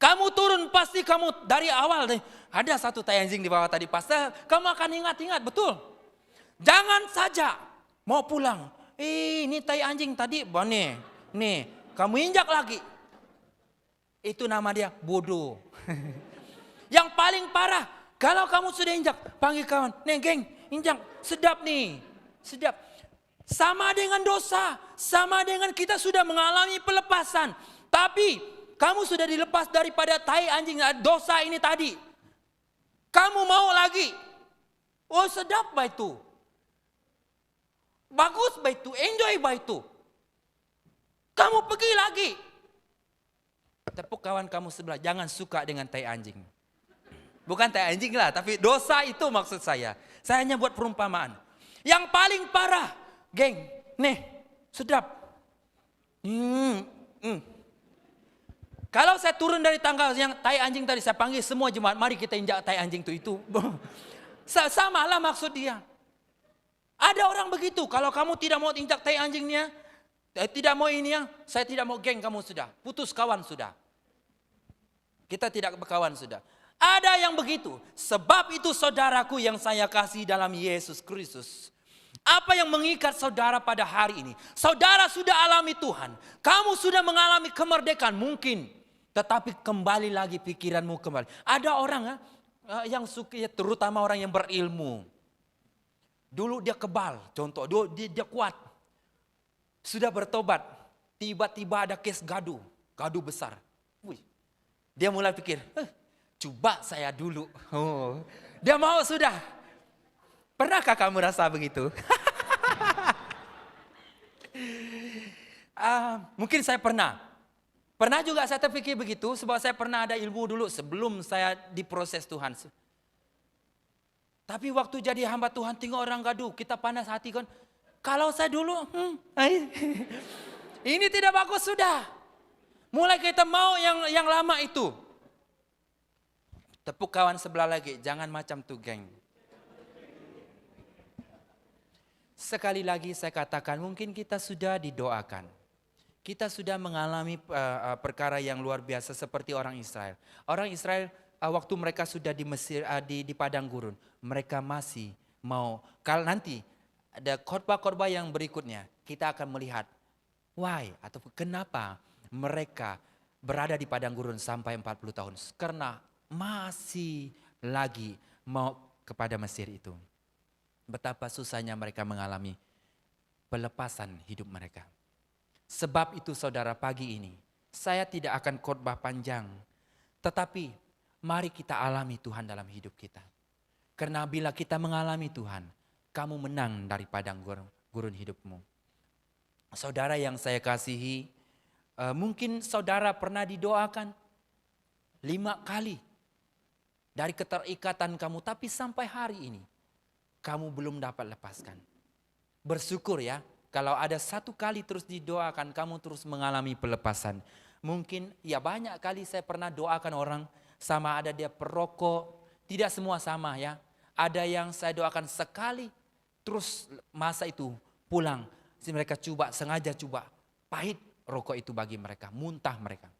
Kamu turun pasti kamu dari awal deh. Ada satu tai anjing di bawah tadi. Pasti kamu akan ingat-ingat, betul. Jangan saja mau pulang. Ini tai anjing tadi. Nih, kamu injak lagi. Itu nama dia bodoh. Yang paling parah, kalau kamu sudah injak, panggil kawan. Nih geng, injak, sedap nih. Sedap. Sama dengan dosa, sama dengan kita sudah mengalami pelepasan. Tapi kamu sudah dilepas daripada tai anjing dosa ini tadi. Kamu mau lagi. Oh sedap bah itu. Bagus bah itu, enjoy bah itu. Kamu pergi lagi. Tepuk kawan kamu sebelah, jangan suka dengan tai anjing. Bukan tai anjing lah, tapi dosa itu maksud saya. Saya hanya buat perumpamaan. Yang paling parah, geng, nih, sedap. Kalau saya turun dari tangga yang tai anjing tadi, saya panggil semua jemaat, mari kita injak tai anjing itu. Sama lah maksud dia. Ada orang begitu, kalau kamu tidak mau injak tai anjingnya, tidak mau ini ya, saya tidak mau geng kamu sudah, putus kawan sudah. Kita tidak berkawan sudah. Ada yang begitu. Sebab itu saudaraku yang saya kasih dalam Yesus Kristus. Apa yang mengikat saudara pada hari ini? Saudara sudah alami Tuhan. Kamu sudah mengalami kemerdekaan mungkin. Tetapi kembali lagi pikiranmu kembali. Ada orang yang suka, terutama orang yang berilmu. Dulu dia kebal, contoh. Dia kuat. Sudah bertobat. Tiba-tiba ada kes gaduh besar. Wih. Dia mulai pikir, coba saya dulu. Oh, dia mau sudah. Pernahkah kamu rasa begitu? Mungkin saya pernah. Pernah juga saya terpikir begitu, sebab saya pernah ada ilmu dulu sebelum saya diproses Tuhan. Tapi waktu jadi hamba Tuhan, tengok orang gaduh, kita panas hati kan. Kalau saya dulu, ini tidak bagus sudah. Mulai kita mau yang lama itu. Tepuk kawan sebelah lagi, jangan macam tu geng. Sekali lagi saya katakan, mungkin kita sudah didoakan. Kita sudah mengalami perkara yang luar biasa seperti orang Israel. Orang Israel waktu mereka sudah di Mesir, di padang gurun, mereka masih mau. Kalau nanti ada khotbah-khotbah yang berikutnya, kita akan melihat why atau kenapa mereka berada di padang gurun sampai 40 tahun. Karena masih lagi mau kepada Mesir itu. Betapa susahnya mereka mengalami pelepasan hidup mereka. Sebab itu saudara, pagi ini saya tidak akan khotbah panjang. Tetapi mari kita alami Tuhan dalam hidup kita. Karena bila kita mengalami Tuhan, kamu menang dari padang gurun hidupmu. Saudara yang saya kasihi, mungkin saudara pernah didoakan 5 kali dari keterikatan kamu, tapi sampai hari ini kamu belum dapat lepaskan. Bersyukur ya, kalau ada 1 kali terus didoakan, kamu terus mengalami pelepasan. Mungkin ya banyak kali saya pernah doakan orang, sama ada dia perokok, tidak semua sama ya. Ada yang saya doakan sekali, terus masa itu pulang, mereka sengaja coba, pahit rokok itu bagi mereka, muntah mereka.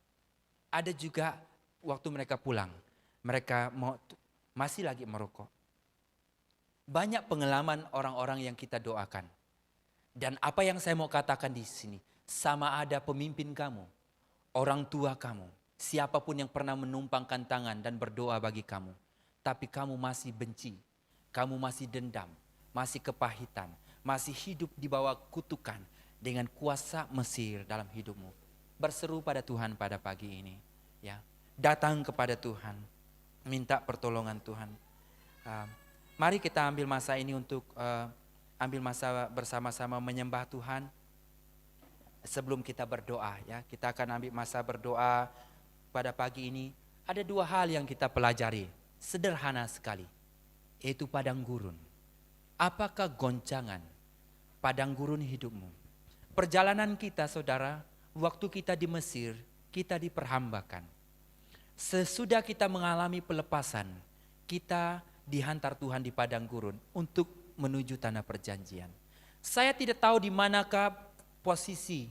Ada juga waktu mereka pulang, mereka masih lagi merokok. Banyak pengalaman orang-orang yang kita doakan. Dan apa yang saya mau katakan di sini, sama ada pemimpin kamu, orang tua kamu, siapapun yang pernah menumpangkan tangan dan berdoa bagi kamu, tapi kamu masih benci, kamu masih dendam, masih kepahitan, masih hidup di bawah kutukan dengan kuasa Mesir dalam hidupmu. Berseru pada Tuhan pada pagi ini, ya, datang kepada Tuhan, minta pertolongan Tuhan. Mari kita ambil masa ini untuk ambil masa bersama-sama menyembah Tuhan. Sebelum kita berdoa, ya, kita akan ambil masa berdoa pada pagi ini. Ada 2 hal yang kita pelajari, sederhana sekali. yaitu padang gurun. Apakah goncangan padang gurun hidupmu? Perjalanan kita, saudara, waktu kita di Mesir, kita diperhambakan. Sesudah kita mengalami pelepasan, kita dihantar Tuhan di padang gurun untuk menuju tanah perjanjian. Saya tidak tahu di manakah posisi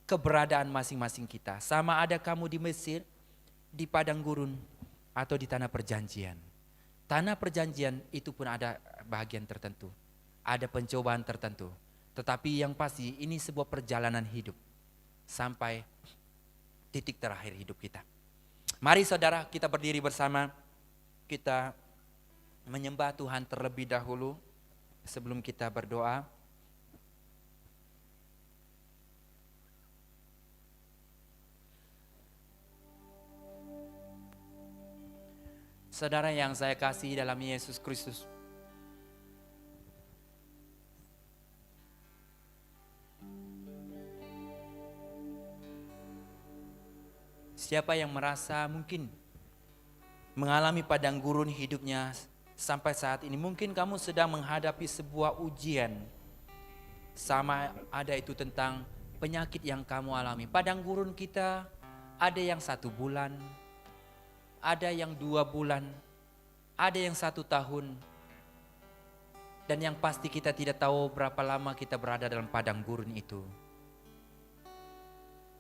keberadaan masing-masing kita. Sama ada kamu di Mesir, di padang gurun, atau di tanah perjanjian. Tanah perjanjian itu pun ada bagian tertentu, ada pencobaan tertentu. Tetapi yang pasti ini sebuah perjalanan hidup sampai titik terakhir hidup kita. Mari saudara, kita berdiri bersama, kita menyembah Tuhan terlebih dahulu sebelum kita berdoa. Saudara yang saya kasih dalam Yesus Kristus, siapa yang merasa mungkin mengalami padang gurun hidupnya sampai saat ini, mungkin kamu sedang menghadapi sebuah ujian, sama ada itu tentang penyakit yang kamu alami. Padang gurun kita ada yang 1 bulan, ada yang 2 bulan, ada yang 1 tahun. Dan yang pasti kita tidak tahu berapa lama kita berada dalam padang gurun itu.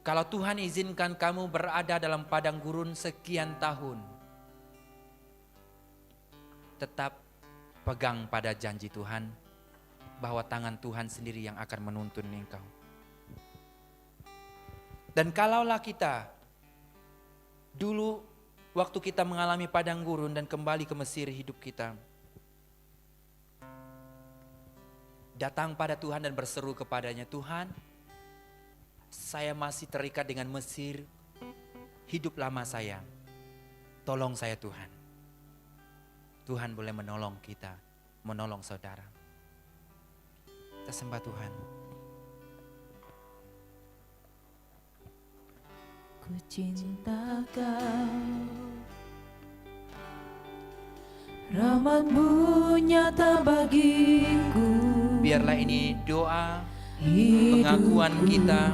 Kalau Tuhan izinkan kamu berada dalam padang gurun sekian tahun, tetap pegang pada janji Tuhan bahwa tangan Tuhan sendiri yang akan menuntun engkau. Dan kalaulah kita dulu waktu kita mengalami padang gurun dan kembali ke Mesir hidup kita, datang pada Tuhan dan berseru kepadanya, Tuhan, saya masih terikat dengan Mesir, hidup lama saya, tolong saya Tuhan. Tuhan boleh menolong kita, menolong saudara. Kita sembah Tuhan. Ku cinta Kau, rahmat-Mu nyata bagiku. Biarlah ini doa pengakuan kita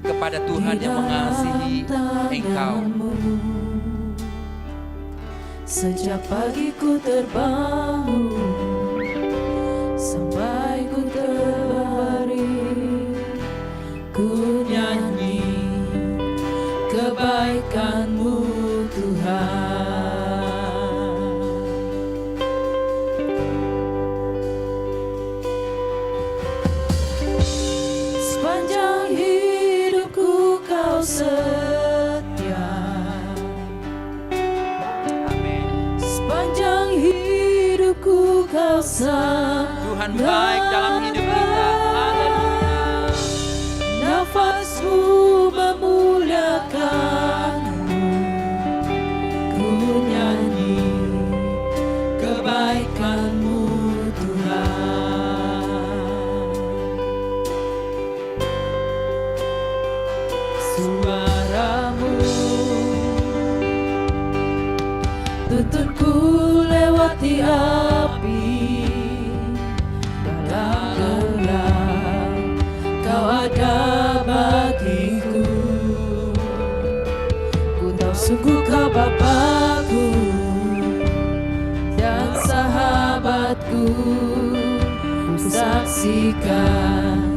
kepada Tuhan yang mengasihi engkau. Sejak pagi ku terbangun sampai ku terbaring, ku nyanyi kebaikan-Mu Tuhan. Sepanjang hidupku Kau setia, sepanjang hidupku Kau sangat Tuhan baik dalam hidup kita. Haleluya. Nafas-Mu memuliakan-Mu, ku nyanyi kebaikan-Mu Tuhan. Suara-Mu tuntunku lewati api, dalam gelap Kau ada bagiku. Ku tahu sungguh Kau Bapa-Ku dan sahabatku. Ku saksikan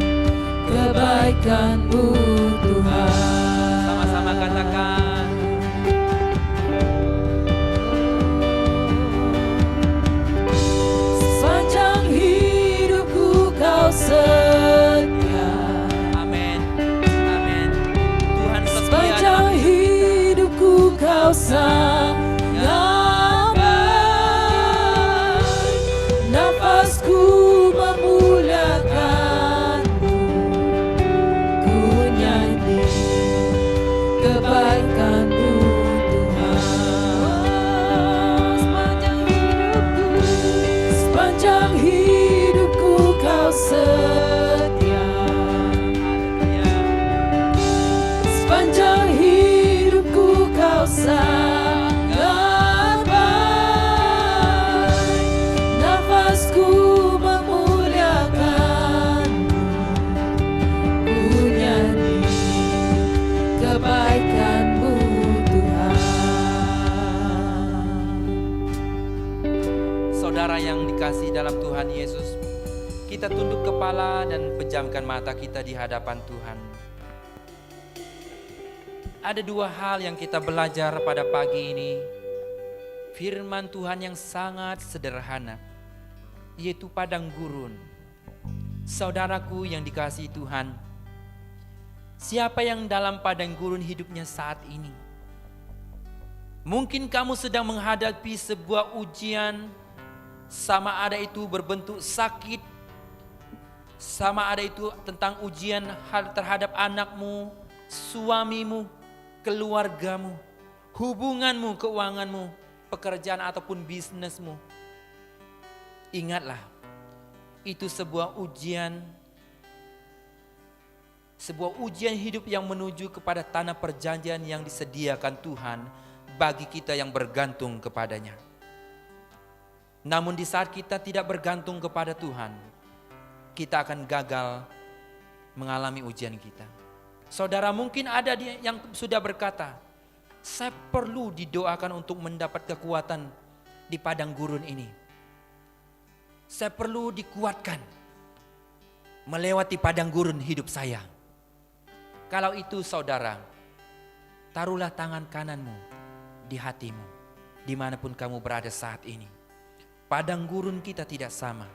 kebaikan-Mu Tuhan. Sama-sama katakan. Sepanjang hidupku Kau setia, Amin. Amin. Tuhan setia sepanjang dalam hidupku Kau sangat baik. Nafasku memuliakan-Mu, ku nyanyi kebaikan-Mu Tuhan. Sepanjang hidupku Kau setia, sepanjang hidupku Kau sangat baik. Tuhan Yesus, kita tunduk kepala dan pejamkan mata kita di hadapan Tuhan. Ada dua hal yang kita belajar pada pagi ini. Firman Tuhan yang sangat sederhana, yaitu padang gurun. Saudaraku yang dikasihi Tuhan, siapa yang dalam padang gurun hidupnya saat ini? Mungkin kamu sedang menghadapi sebuah ujian, sama ada itu berbentuk sakit, sama ada itu tentang ujian terhadap anakmu, suamimu, keluargamu, hubunganmu, keuanganmu, pekerjaan ataupun bisnismu. Ingatlah, itu sebuah ujian hidup yang menuju kepada tanah perjanjian yang disediakan Tuhan bagi kita yang bergantung kepadanya. Namun di saat kita tidak bergantung kepada Tuhan, kita akan gagal mengalami ujian kita. Saudara, mungkin ada yang sudah berkata, saya perlu didoakan untuk mendapat kekuatan di padang gurun ini. Saya perlu dikuatkan melewati padang gurun hidup saya. Kalau itu saudara, taruhlah tangan kananmu di hatimu, dimanapun kamu berada saat ini. Padang gurun kita tidak sama.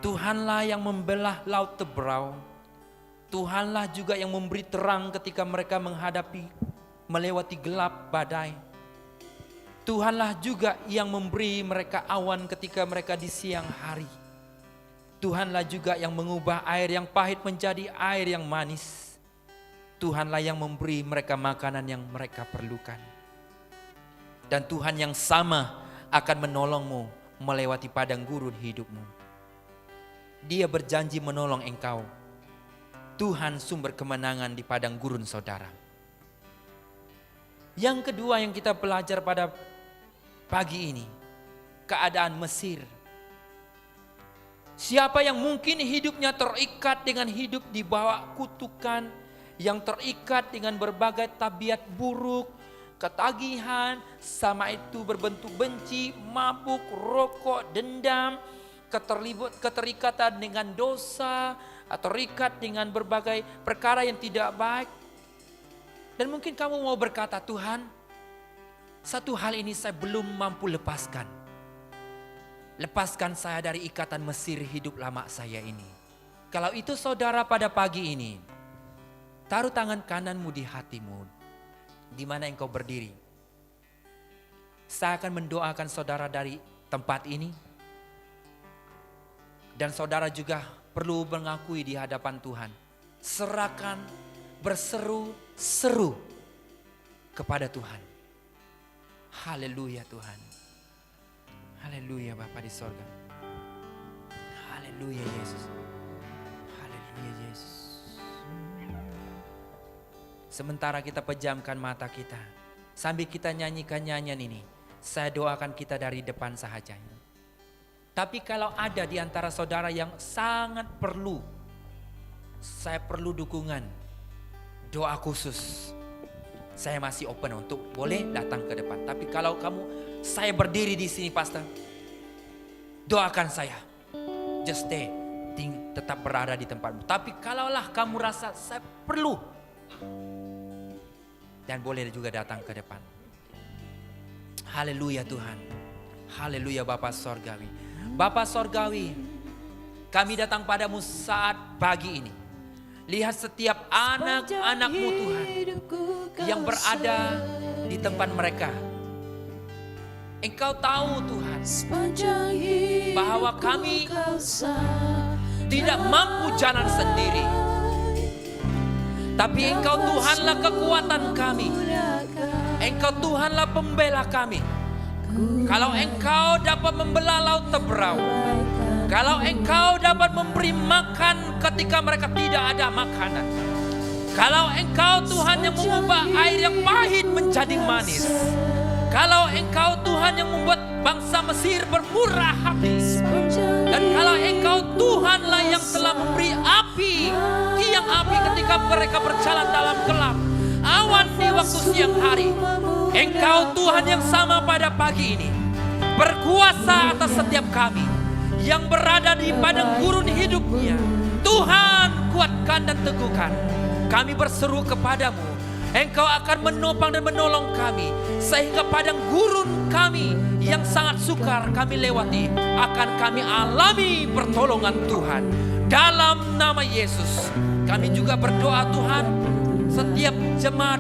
Tuhanlah yang membelah laut Tebrau. Tuhanlah juga yang memberi terang ketika mereka melewati gelap badai. Tuhanlah juga yang memberi mereka awan ketika mereka di siang hari. Tuhanlah juga yang mengubah air yang pahit menjadi air yang manis. Tuhanlah yang memberi mereka makanan yang mereka perlukan. Dan Tuhan yang sama akan menolongmu melewati padang gurun hidupmu. Dia berjanji menolong engkau. Tuhan sumber kemenangan di padang gurun saudara. Yang kedua yang kita belajar pada pagi ini, keadaan Mesir. Siapa yang mungkin hidupnya terikat dengan hidup di bawah kutukan, yang terikat dengan berbagai tabiat buruk, ketagihan, sama itu berbentuk benci, mabuk, rokok, dendam, keterikatan dengan dosa, atau terikat dengan berbagai perkara yang tidak baik. Dan mungkin kamu mau berkata, Tuhan, satu hal ini saya belum mampu lepaskan. Lepaskan saya dari ikatan Mesir hidup lama saya ini. Kalau itu saudara, pada pagi ini, taruh tangan kananmu di hatimu, di mana engkau berdiri. Saya akan mendoakan saudara dari tempat ini. Dan saudara juga perlu mengakui di hadapan Tuhan. Serahkan, berseru-seru kepada Tuhan. Haleluya Tuhan. Haleluya Bapa di sorga. Haleluya Yesus. Haleluya Yesus. Sementara kita pejamkan mata kita, sambil kita nyanyikan nyanyian ini, saya doakan kita dari depan saja. Tapi kalau ada di antara saudara yang sangat perlu, saya perlu dukungan, doa khusus, saya masih open untuk boleh datang ke depan. Tapi kalau saya berdiri di sini pastor, doakan saya, just stay, tetap berada di tempatmu. Tapi kalaulah kamu rasa saya perlu, dan boleh juga datang ke depan. Haleluya Tuhan, haleluya Bapa Sorgawi. Bapa Sorgawi, kami datang padamu saat pagi ini. Lihat setiap anak-anakmu Tuhan yang berada di tempat mereka. Engkau tahu Tuhan bahwa kami tidak mampu jalan sendiri. Tapi Engkau Tuhanlah kekuatan kami. Engkau Tuhanlah pembela kami. Kalau Engkau dapat membelah laut Tebrau, kalau Engkau dapat memberi makan ketika mereka tidak ada makanan, kalau Engkau Tuhan yang mengubah air yang pahit menjadi manis, kalau Engkau Tuhan yang membuat bangsa Mesir bermurah hati, dan kalau Engkau Tuhanlah yang telah memberi api, tiang api ketika mereka berjalan dalam gelap, awan di waktu siang hari, Engkau Tuhan yang sama pada pagi ini. berkuasa atas setiap kami yang berada di padang gurun hidupnya. Tuhan, kuatkan dan teguhkan. Kami berseru kepadamu, Engkau akan menopang dan menolong kami, sehingga padang gurun kami yang sangat sukar kami lewati akan kami alami pertolongan Tuhan. Dalam nama Yesus, kami juga berdoa Tuhan, setiap jemaat,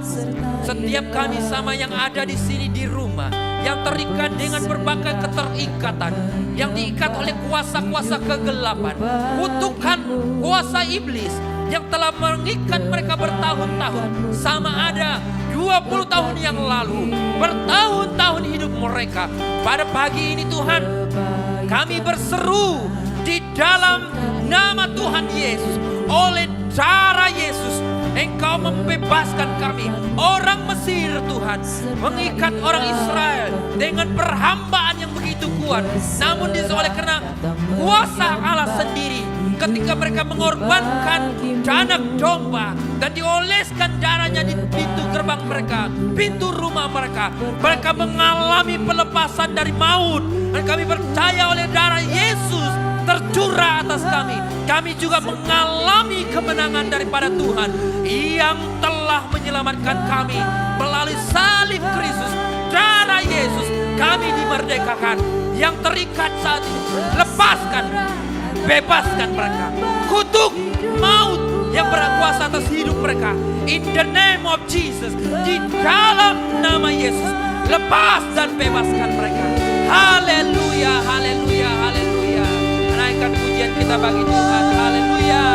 setiap kami sama yang ada di sini di rumah, yang terikat dengan berbagai keterikatan, yang diikat oleh kuasa-kuasa kegelapan, kutukan kuasa iblis yang telah mengikat mereka bertahun-tahun, sama ada 20 tahun yang lalu, bertahun-tahun hidup mereka. Pada pagi ini Tuhan, kami berseru di dalam nama Tuhan Yesus, oleh darah Yesus, Engkau membebaskan kami. Orang Mesir Tuhan mengikat orang Israel dengan perhambaan yang begitu kuat. Namun oleh karena kuasa Allah sendiri, ketika mereka mengorbankan anak domba dan dioleskan darahnya di pintu gerbang mereka, pintu rumah mereka, mereka mengalami pelepasan dari maut. Dan kami percaya oleh darah Yesus tercurah atas kami, kami juga mengalami kemenangan daripada Tuhan yang telah menyelamatkan kami melalui salib Kristus. Darah Yesus, kami dimerdekakan. Yang terikat saat ini, lepaskan, bebaskan mereka. Kutuk maut yang berkuasa atas hidup mereka, in the name of Jesus, di dalam nama Yesus, lepas dan bebaskan mereka. Haleluya, haleluya, haleluya. Naikkan pujian kita bagi Tuhan. Haleluya.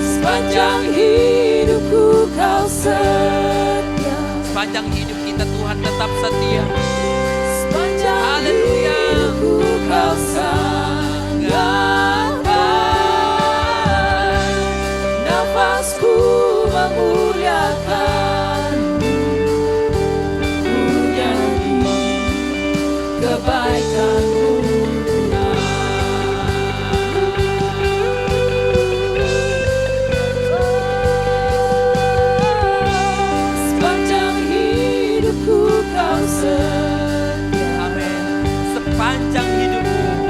Sepanjang hidupku kau setia. Sepanjang hidup kita Tuhan tetap setia. Sepanjang Haleluya. hidupku kau sangat baik. Nafasku memuliakan, ku nyanyi kebaikan-Mu. Sepanjang hidupku kau setia. Amin. Sepanjang hidupku,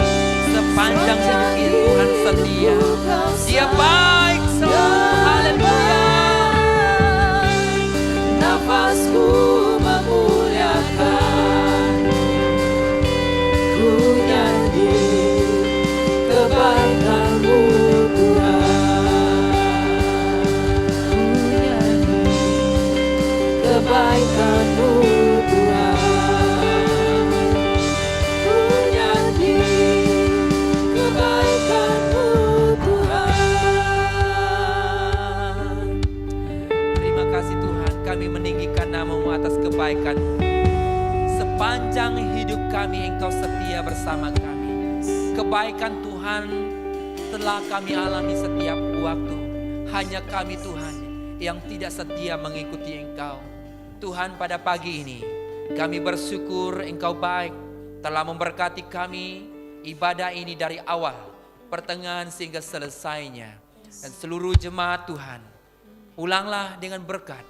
sepanjang hidup ini Tuhan setia. Dia baik selalu. Haleluya. Nafasku memuliakan, ku nyanyi kebaikan-Mu Tuhan. Ku nyanyi kebaikan-Mu Tuhan. Ku nyanyi kebaikan-Mu Tuhan. Terima kasih Tuhan, kami meninggikan nama-Mu atas kebaikan-Mu. Sepanjang hidup kami Engkau setia bersama kami. Kebaikan Tuhan telah kami alami setiap waktu. Hanya kami Tuhan yang tidak setia mengikuti Engkau. Tuhan, pada pagi ini kami bersyukur Engkau baik, telah memberkati kami ibadah ini dari awal, pertengahan sehingga selesainya. Dan seluruh jemaat Tuhan, ulanglah dengan berkat,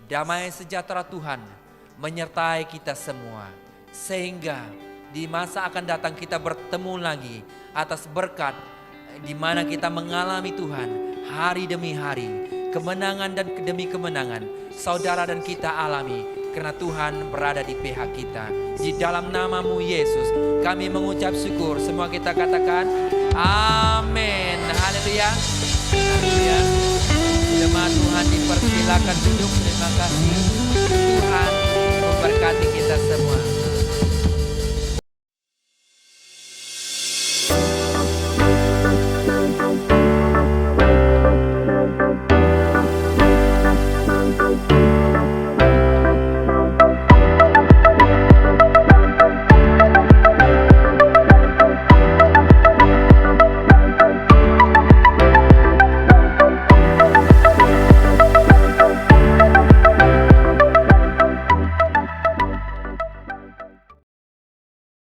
damai sejahtera Tuhan menyertai kita semua. Sehingga di masa akan datang kita bertemu lagi atas berkat di mana kita mengalami Tuhan hari demi hari, kemenangan dan demi kemenangan saudara dan kita alami karena Tuhan berada di pihak kita. Di dalam nama-Mu Yesus kami mengucap syukur. Semua kita katakan amin. Haleluya. Haleluya. Jemaat Tuhan dipersilakan duduk. Terima kasih. Tuhan memberkati kita semua.